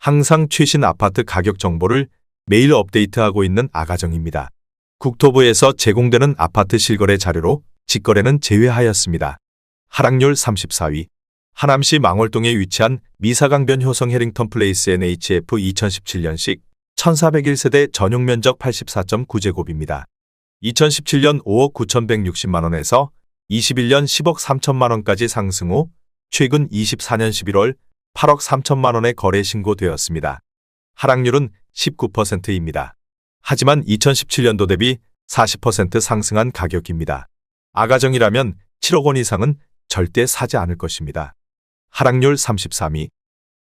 항상 최신 아파트 가격 정보를 매일 업데이트하고 있는 아가정입니다. 국토부에서 제공되는 아파트 실거래 자료로 직거래는 제외하였습니다. 하락률 34위. 하남시 망월동에 위치한 미사강변 효성 해링턴 플레이스 NHF 2017년식 1401세대 전용 면적 84.9제곱입니다. 2017년 5억 9,160만원에서 21년 10억 3천만원까지 상승 후 최근 24년 11월 8억 3천만원에 거래 신고되었습니다. 하락률은 19%입니다. 하지만 2017년도 대비 40% 상승한 가격입니다. 아가정이라면 7억 원 이상은 절대 사지 않을 것입니다. 하락률 33위.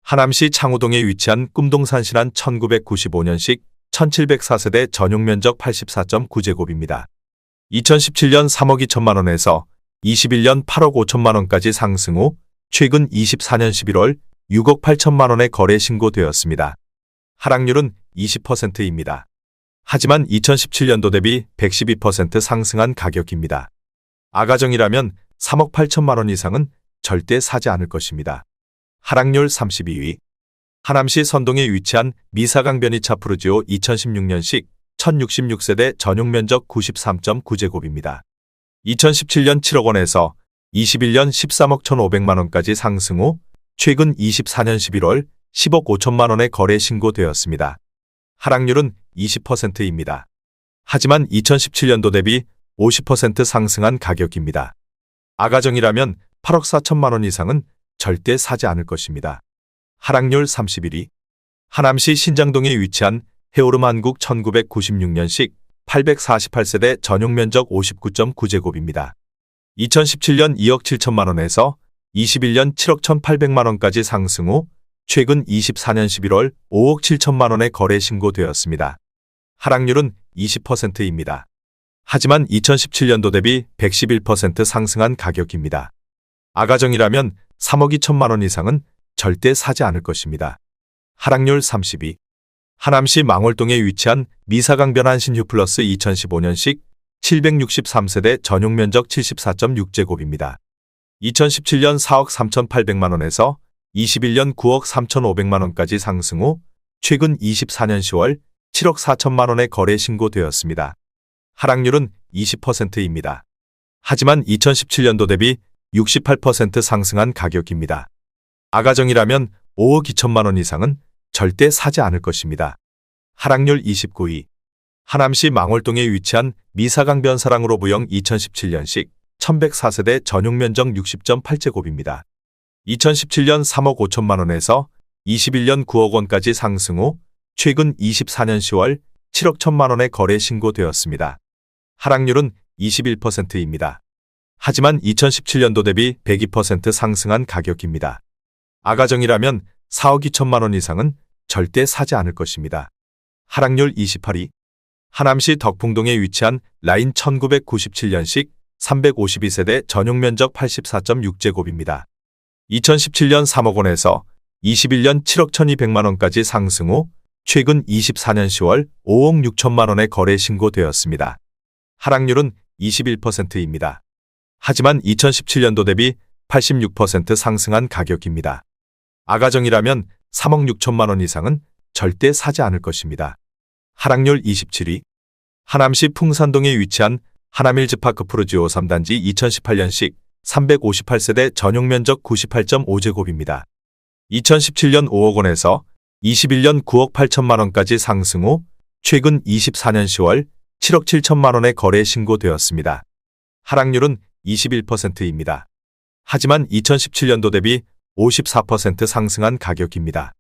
하남시 창우동에 위치한 꿈동산신안 1995년식 1704세대 전용 면적 84.9제곱입니다. 2017년 3억 2천만원에서 21년 8억 5천만원까지 상승 후 최근 24년 11월 6억 8천만원에 거래 신고되었습니다. 하락률은 20%입니다. 하지만 2017년도 대비 112% 상승한 가격입니다. 아가정이라면 3억 8천만원 이상은 절대 사지 않을 것입니다. 하락률 32위. 하남시 선동에 위치한 미사강변이 차프루지오 2016년식 1066세대 전용 면적 93.9제곱입니다. 2017년 7억 원에서 21년 13억 1,500만원까지 상승 후 최근 24년 11월 10억 5천만원에 거래 신고되었습니다. 하락률은 20%입니다. 하지만 2017년도 대비 50% 상승한 가격입니다. 아가정이라면 8억 4천만원 이상은 절대 사지 않을 것입니다. 하락률 31위. 하남시 신장동에 위치한 해오름 한국 1996년식 848세대 전용 면적 59.9제곱입니다. 2017년 2억 7천만원에서 21년 7억 1,800만원까지 상승 후 최근 24년 11월 5억 7천만원에 거래 신고되었습니다. 하락률은 20%입니다. 하지만 2017년도 대비 111% 상승한 가격입니다. 아가정이라면 3억 2천만원 이상은 절대 사지 않을 것입니다. 하락률 32. 하남시 망월동에 위치한 미사강변 한신휴플러스 2015년식 763세대 전용 면적 74.6제곱입니다. 2017년 4억 3,800만원에서 21년 9억 3,500만원까지 상승 후 최근 24년 10월 7억 4천만원에 거래 신고되었습니다. 하락률은 20%입니다. 하지만 2017년도 대비 68% 상승한 가격입니다. 아가정이라면 5억 2천만원 이상은 절대 사지 않을 것입니다. 하락률 29위. 하남시 망월동에 위치한 미사강변 사랑으로 부영 2017년식 1104세대 전용 면적 60.8제곱입니다. 2017년 3억 5천만원에서 21년 9억 원까지 상승 후 최근 24년 10월 7억 1천만원에 거래 신고되었습니다. 하락률은 21%입니다. 하지만 2017년도 대비 102% 상승한 가격입니다. 아가정이라면 4억 2천만원 이상은 절대 사지 않을 것입니다. 하락률 28위. 하남시 덕풍동에 위치한 라인 1997년식 352세대 전용 면적 84.6제곱입니다. 2017년 3억 원에서 21년 7억 1,200만원까지 상승 후 최근 24년 10월 5억 6천만원에 거래 신고되었습니다. 하락률은 21%입니다. 하지만 2017년도 대비 86% 상승한 가격입니다. 아가정이라면 3억 6천만원 이상은 절대 사지 않을 것입니다. 하락률 27위. 하남시 풍산동에 위치한 하남힐즈파크 푸르지오 3단지 2018년식 358세대 전용 면적 98.5제곱입니다. 2017년 5억 원에서 21년 9억 8천만원까지 상승 후 최근 24년 10월 7억 7천만원에 거래 신고되었습니다. 하락률은 21%입니다. 하지만 2017년도 대비 54% 상승한 가격입니다.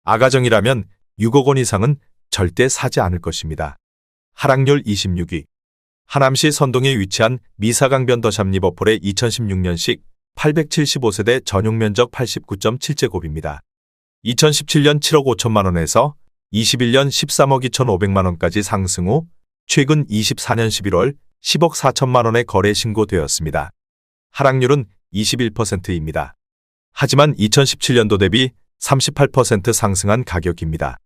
아가정이라면 6억 원 이상은 절대 사지 않을 것입니다. 하락률 26위. 하남시 선동에 위치한 미사강변 더샵 리버폴의 2016년식 875세대 전용 면적 89.7제곱입니다. 2017년 7억 5천만원에서 21년 13억 2,500만원까지 상승 후 최근 24년 11월 10억 4천만원에 거래 신고되었습니다. 하락률은 21%입니다. 하지만 2017년도 대비 38% 상승한 가격입니다.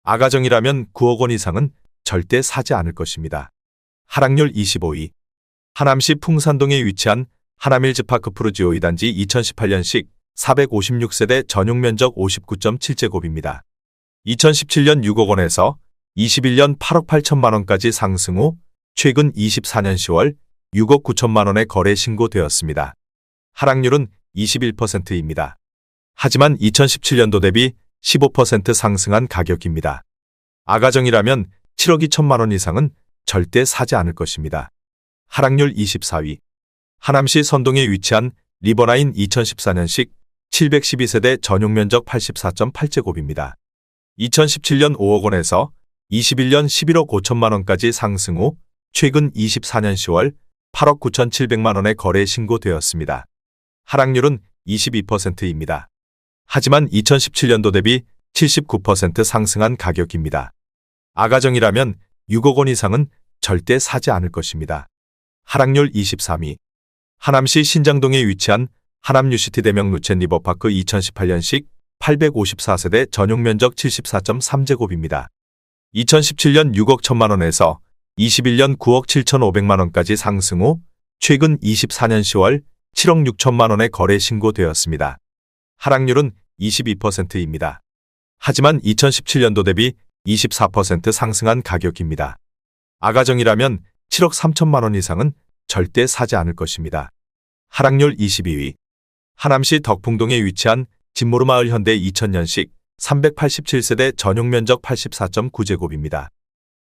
아가정이라면 9억 원 이상은 절대 사지 않을 것입니다. 하락률 25위. 하남시 풍산동에 위치한 하남힐즈파크 푸르지오 2단지 2018년식 456세대 전용 면적 59.7제곱입니다. 2017년 6억 원에서 21년 8억 8천만 원까지 상승 후 최근 24년 10월 6억 9천만 원의 거래 신고되었습니다. 하락률은 21%입니다. 하지만 2017년도 대비 15% 상승한 가격입니다. 아가정이라면 7억 2천만 원 이상은 절대 사지 않을 것입니다. 하락률 24위. 하남시 선동에 위치한 리버라인 2014년식 712세대 전용 면적 84.8제곱입니다. 2017년 5억 원에서 21년 11억 5천만 원까지 상승 후 최근 24년 10월 8억 9,700만 원의 거래 신고되었습니다. 하락률은 22%입니다. 하지만 2017년도 대비 79% 상승한 가격입니다. 아가정이라면 6억 원 이상은 절대 사지 않을 것입니다. 하락률 23위. 하남시 신장동에 위치한 하남 뉴시티 대명 루첸 리버파크 2018년식 854세대 전용 면적 74.3제곱입니다. 2017년 6억 1천만 원에서 21년 9억 7,500만 원까지 상승 후 최근 24년 10월 7억 6천만 원의 거래 신고되었습니다. 하락률은 22%입니다. 하지만 2017년도 대비 24% 상승한 가격입니다. 아가정이라면 7억 3천만 원 이상은 절대 사지 않을 것입니다. 하락률 22위. 하남시 덕풍동에 위치한 진모르마을 현대 2000년식 387세대 전용 면적 84.9제곱입니다.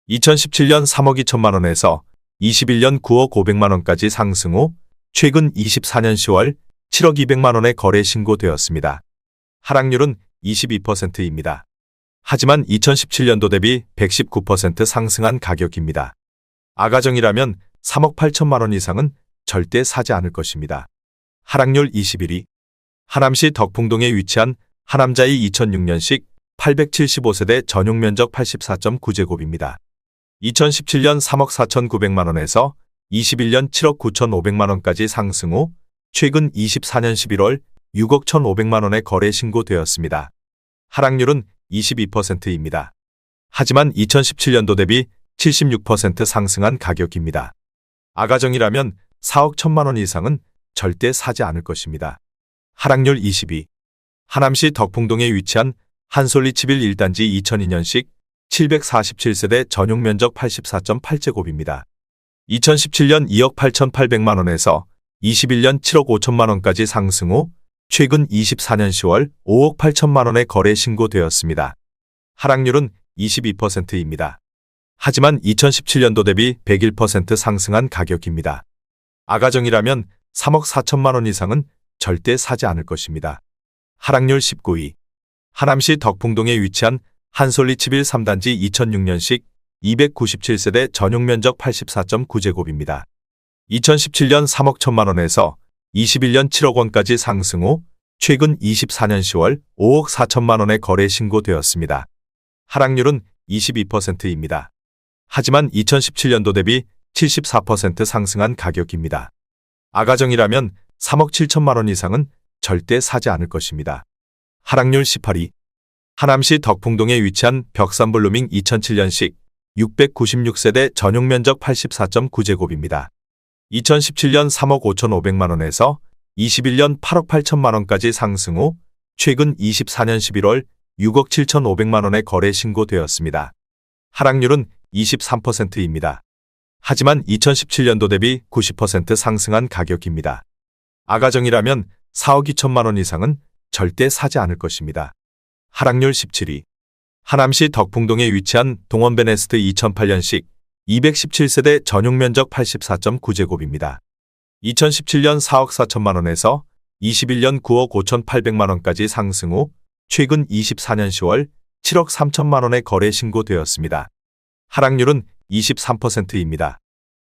2017년 3억 2천만 원에서 21년 9억 500만 원까지 상승 후 최근 24년 10월 7억 200만 원의 거래 신고되었습니다. 하락률은 22%입니다. 하지만 2017년도 대비 119% 상승한 가격입니다. 아가정이라면 3억 8천만 원 이상은 절대 사지 않을 것입니다. 하락률 21위. 하남시 덕풍동에 위치한 하남자이 2006년식 875세대 전용 면적 84.9제곱입니다. 2017년 3억 4,900만 원에서 21년 7억 9,500만 원까지 상승 후 최근 24년 11월 6억 1,500만 원의 거래 신고되었습니다. 하락률은 22%입니다. 하지만 2017년도 대비 76% 상승한 가격입니다. 아가정이라면 4억 1천만 원 이상은 절대 사지 않을 것입니다. 하락률 22. 하남시 덕풍동에 위치한 한솔리 11 1단지 2002년식 747세대 전용 면적 84.8제곱입니다. 2017년 2억 8,800만 원에서 21년 7억 5천만 원까지 상승 후 최근 24년 10월 5억 8천만 원의 거래 신고되었습니다. 하락률은 22%입니다. 하지만 2017년도 대비 101% 상승한 가격입니다. 아가정이라면 3억 4천만 원 이상은 절대 사지 않을 것입니다. 하락률 19위. 하남시 덕풍동에 위치한 한솔리 11 3단지 2006년식 297세대 전용 면적 84.9제곱입니다. 2017년 3억 1천만 원에서 21년 7억 원까지 상승 후 최근 24년 10월 5억 4천만 원의 거래 신고되었습니다. 하락률은 22%입니다. 하지만 2017년도 대비 74% 상승한 가격입니다. 아가정이라면 3억 7천만 원 이상은 절대 사지 않을 것입니다. 하락률 18위. 하남시 덕풍동에 위치한 벽산블루밍 2007년식 696세대 전용 면적 84.9제곱입니다. 2017년 3억 5,500만 원에서 21년 8억 8천만 원까지 상승 후 최근 24년 11월 6억 7,500만 원의 거래 신고되었습니다. 하락률은 23%입니다. 하지만 2017년도 대비 90% 상승한 가격입니다. 아가정이라면 4억 2천만 원 이상은 절대 사지 않을 것입니다. 하락률 17위. 하남시 덕풍동에 위치한 동원베네스트 2008년식 217세대 전용 면적 84.9제곱입니다. 2017년 4억 4천만 원에서 21년 9억 5,800만 원까지 상승 후 최근 24년 10월 7억 3천만 원의 거래 신고되었습니다. 하락률은 23%입니다.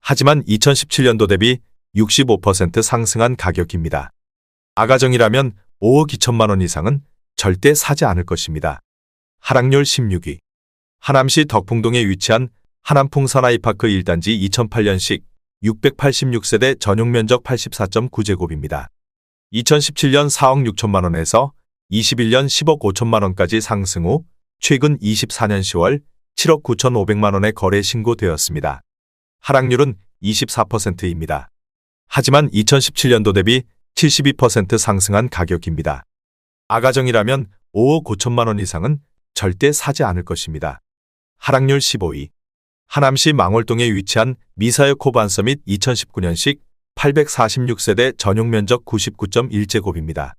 하지만 2017년도 대비 65% 상승한 가격입니다. 아가정이라면 5억 2천만 원 이상은 절대 사지 않을 것입니다. 하락률 16위. 하남시 덕풍동에 위치한 하남풍 선아이파크 1단지 2008년식 686세대 전용 면적 84.9제곱입니다. 2017년 4억 6천만 원에서 21년 10억 5천만 원까지 상승 후 최근 24년 10월 7억 9,500만 원의 거래 신고되었습니다. 하락률은 24%입니다. 하지만 2017년도 대비 72% 상승한 가격입니다. 아가정이라면 5억 5천만 원 이상은 절대 사지 않을 것입니다. 하락률 15위. 하남시 망월동에 위치한 미사여 코반서밋 2019년식 846세대 전용 면적 99.1제곱입니다.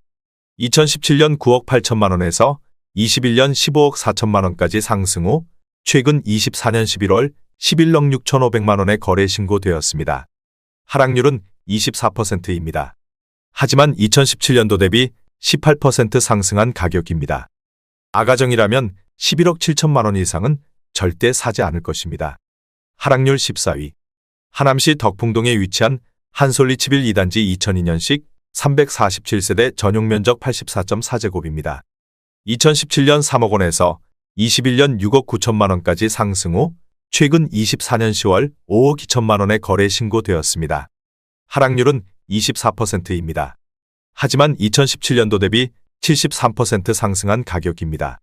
2017년 9억 8천만 원에서 21년 15억 4천만 원까지 상승 후 최근 24년 11월 11억 6,500만 원에 거래 신고되었습니다. 하락률은 24%입니다. 하지만 2017년도 대비 18% 상승한 가격입니다. 아가정이라면 11억 7천만 원 이상은 절대 사지 않을 것입니다. 하락률 14위. 하남시 덕풍동에 위치한 한솔리 7일 2단지 2002년식 347세대 전용 면적 84.4제곱입니다. 2017년 3억 원에서 21년 6억 9천만 원까지 상승 후 최근 24년 10월 5억 2천만 원에 거래 신고되었습니다. 하락률은 24%입니다. 하지만 2017년도 대비 73% 상승한 가격입니다.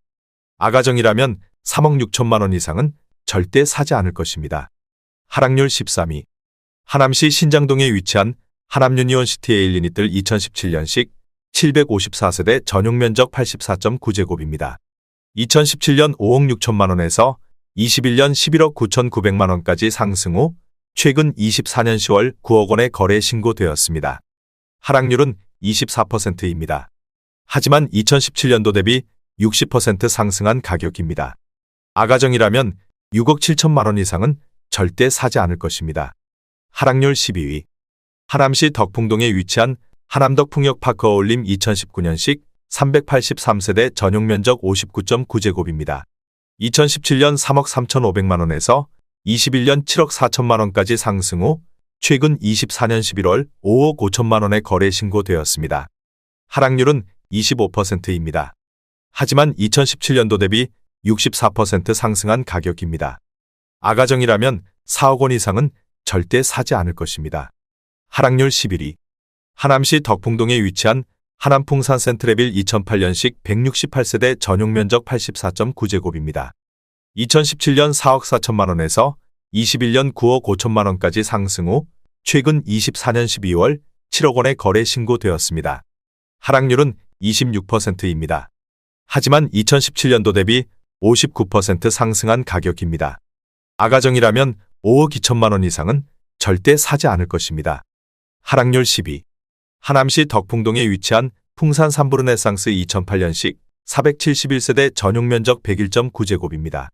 아가정이라면 3억 6천만 원 이상은 절대 사지 않을 것입니다. 하락률 13위. 하남시 신장동에 위치한 하남유니온시티 에일리니뜰 2017년식 754세대 전용 면적 84.9제곱입니다. 2017년 5억 6천만 원에서 21년 11억 9,900만 원까지 상승 후 최근 24년 10월 9억 원에 거래 신고되었습니다. 하락률은 24%입니다. 하지만 2017년도 대비 60% 상승한 가격입니다. 아가정이라면 6억 7천만 원 이상은 절대 사지 않을 것입니다. 하락률 12위. 하남시 덕풍동에 위치한 하남덕풍역 파크 어울림 2019년식 383세대 전용 면적 59.9제곱입니다. 2017년 3억 3,500만 원에서 21년 7억 4천만 원까지 상승 후 최근 24년 11월 5억 5천만 원에 거래 신고되었습니다. 하락률은 25%입니다. 하지만 2017년도 대비 64% 상승한 가격입니다. 아가정이라면 4억 원 이상은 절대 사지 않을 것입니다. 하락률 11위. 하남시 덕풍동에 위치한 하남풍산 센트레빌 2008년식 168세대 전용 면적 84.9제곱입니다. 2017년 4억 4천만 원에서 21년 9억 5천만 원까지 상승 후 최근 24년 12월 7억 원에 거래 신고되었습니다. 하락률은 26%입니다. 하지만 2017년도 대비 59% 상승한 가격입니다. 아가정이라면 5억 2천만 원 이상은 절대 사지 않을 것입니다. 하락률 10위. 하남시 덕풍동에 위치한 풍산 삼부르네상스 2008년식 471세대 전용 면적 101.9제곱입니다.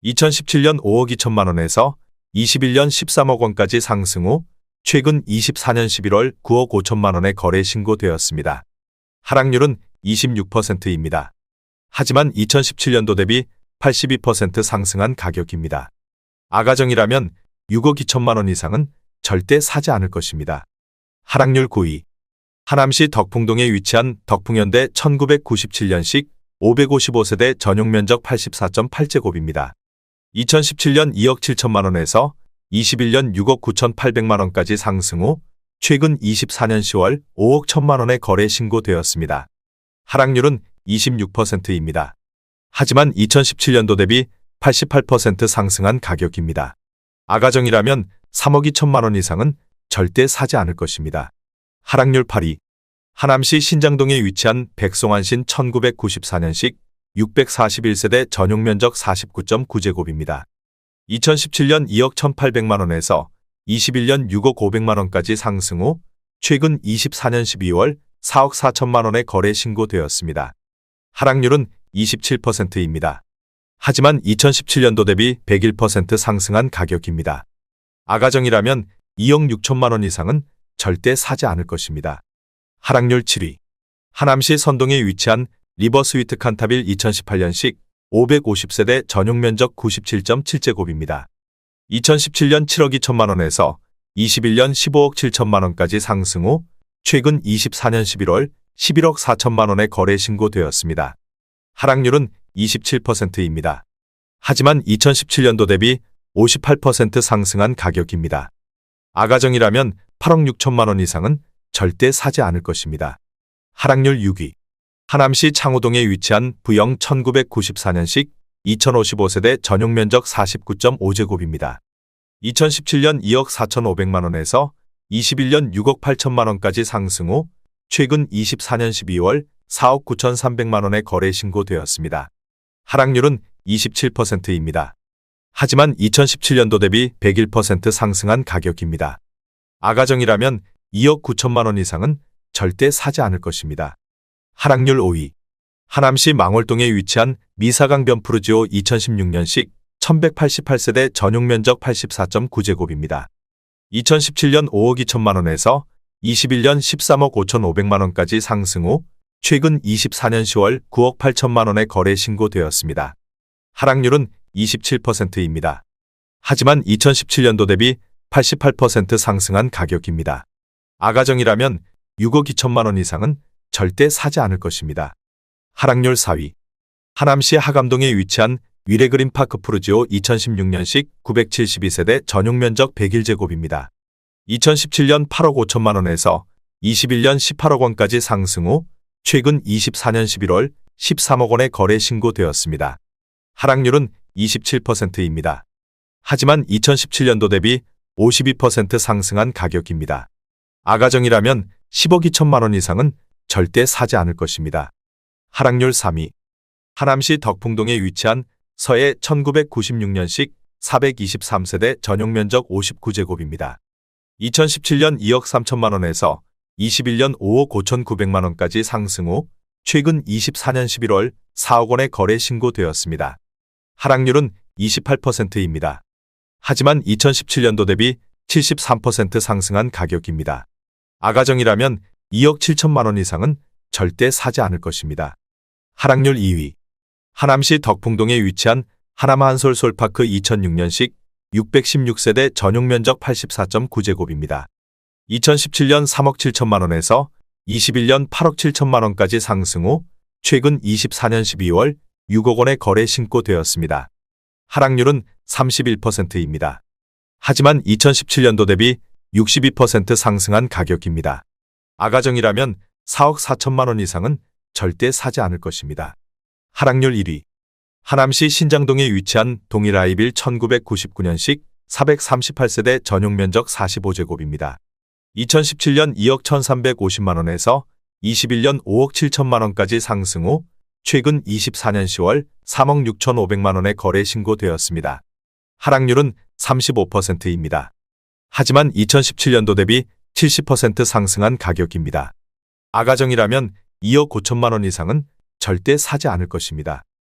2017년 5억 2천만 원에서 21년 13억 원까지 상승 후 최근 24년 11월 9억 5천만 원에 거래 신고되었습니다. 하락률은 26%입니다. 하지만 2017년도 대비 82% 상승한 가격입니다. 아가정이라면 6억 2천만 원 이상은 절대 사지 않을 것입니다. 하락률 9위. 하남시 덕풍동에 위치한 덕풍현대 1997년식 555세대 전용 면적 84.8제곱입니다. 2017년 2억 7천만 원에서 21년 6억 9,800만 원까지 상승 후 최근 24년 10월 5억 1천만 원에 거래 신고되었습니다. 하락률은 26%입니다. 하지만 2017년도 대비 88% 상승한 가격입니다. 아가정이라면 3억 2천만 원 이상은 절대 사지 않을 것입니다. 하락률 8위. 하남시 신장동에 위치한 백송안신 1994년식 641세대 전용 면적 49.9제곱입니다. 2017년 2억 1,800만 원에서 21년 6억 500만 원까지 상승 후 최근 24년 12월 4억 4천만 원에 거래 신고되었습니다. 하락률은 27%입니다. 하지만 2017년도 대비 101% 상승한 가격입니다. 아가정이라면 2억 6천만 원 이상은 절대 사지 않을 것입니다. 하락률 7위. 하남시 선동에 위치한 리버스위트 칸타빌 2018년식 550세대 전용 면적 97.7제곱입니다. 2017년 7억 2천만 원에서 21년 15억 7천만 원까지 상승 후 최근 24년 11월 11억 4천만 원에 거래 신고되었습니다. 하락률은 27%입니다. 하지만 2017년도 대비 58% 상승한 가격입니다. 아가정이라면 8억 6천만 원 이상은 절대 사지 않을 것입니다. 하락률 6위. 하남시 창호동에 위치한 부영 1994년식 2055세대 전용 면적 49.5제곱입니다. 2017년 2억 4,500만 원에서 21년 6억 8천만 원까지 상승 후 최근 24년 12월 4억 9,300만 원에 거래 신고되었습니다. 하락률은 27%입니다. 하지만 2017년도 대비 101% 상승한 가격입니다. 아가정이라면 2억 9천만 원 이상은 절대 사지 않을 것입니다. 하락률 5위. 하남시 망월동에 위치한 미사강 변푸르지오 2016년식 1188세대 전용 면적 84.9제곱입니다. 2017년 5억 2천만 원에서 21년 13억 5,500만 원까지 상승 후 최근 24년 10월 9억 8천만 원에 거래 신고되었습니다. 하락률은 27%입니다. 하지만 2017년도 대비 88% 상승한 가격입니다. 아가정이라면 6억 2천만 원 이상은 절대 사지 않을 것입니다. 하락률 4위. 하남시 하감동에 위치한 위레그린파크 푸르지오 2016년식 972세대 전용 면적 101제곱입니다. 2017년 8억 5천만 원에서 21년 18억 원까지 상승 후 최근 24년 11월 13억 원에 거래 신고되었습니다. 하락률은 27%입니다. 하지만 2017년도 대비 52% 상승한 가격입니다. 아가정이라면 10억 2천만 원 이상은 절대 사지 않을 것입니다. 하락률 3위. 하남시 덕풍동에 위치한 서해 1996년식 423세대 전용 면적 59제곱입니다. 2017년 2억 3천만 원에서 21년 5억 5,900만 원까지 상승 후 최근 24년 11월 4억 원에 거래 신고되었습니다. 하락률은 28%입니다. 하지만 2017년도 대비 73% 상승한 가격입니다. 아가정이라면 2억 7천만 원 이상은 절대 사지 않을 것입니다. 하락률 2위. 하남시 덕풍동에 위치한 하남한솔 솔파크 2006년식 616세대 전용 면적 84.9제곱입니다. 2017년 3억 7천만 원에서 21년 8억 7천만 원까지 상승 후 최근 24년 12월 6억 원에 거래 신고되었습니다. 하락률은 31%입니다. 하지만 2017년도 대비 62% 상승한 가격입니다. 아가정이라면 4억 4천만 원 이상은 절대 사지 않을 것입니다. 하락률 1위. 하남시 신장동에 위치한 동일아이빌 1999년식 438세대 전용 면적 45제곱입니다. 2017년 2억 1,350만 원에서 21년 5억 7천만 원까지 상승 후 최근 24년 10월 3억 6,500만 원에 거래 신고되었습니다. 하락률은 35%입니다. 하지만 2017년도 대비 70% 상승한 가격입니다. 아가정이라면 2억 5천만 원 이상은 절대 사지 않을 것입니다.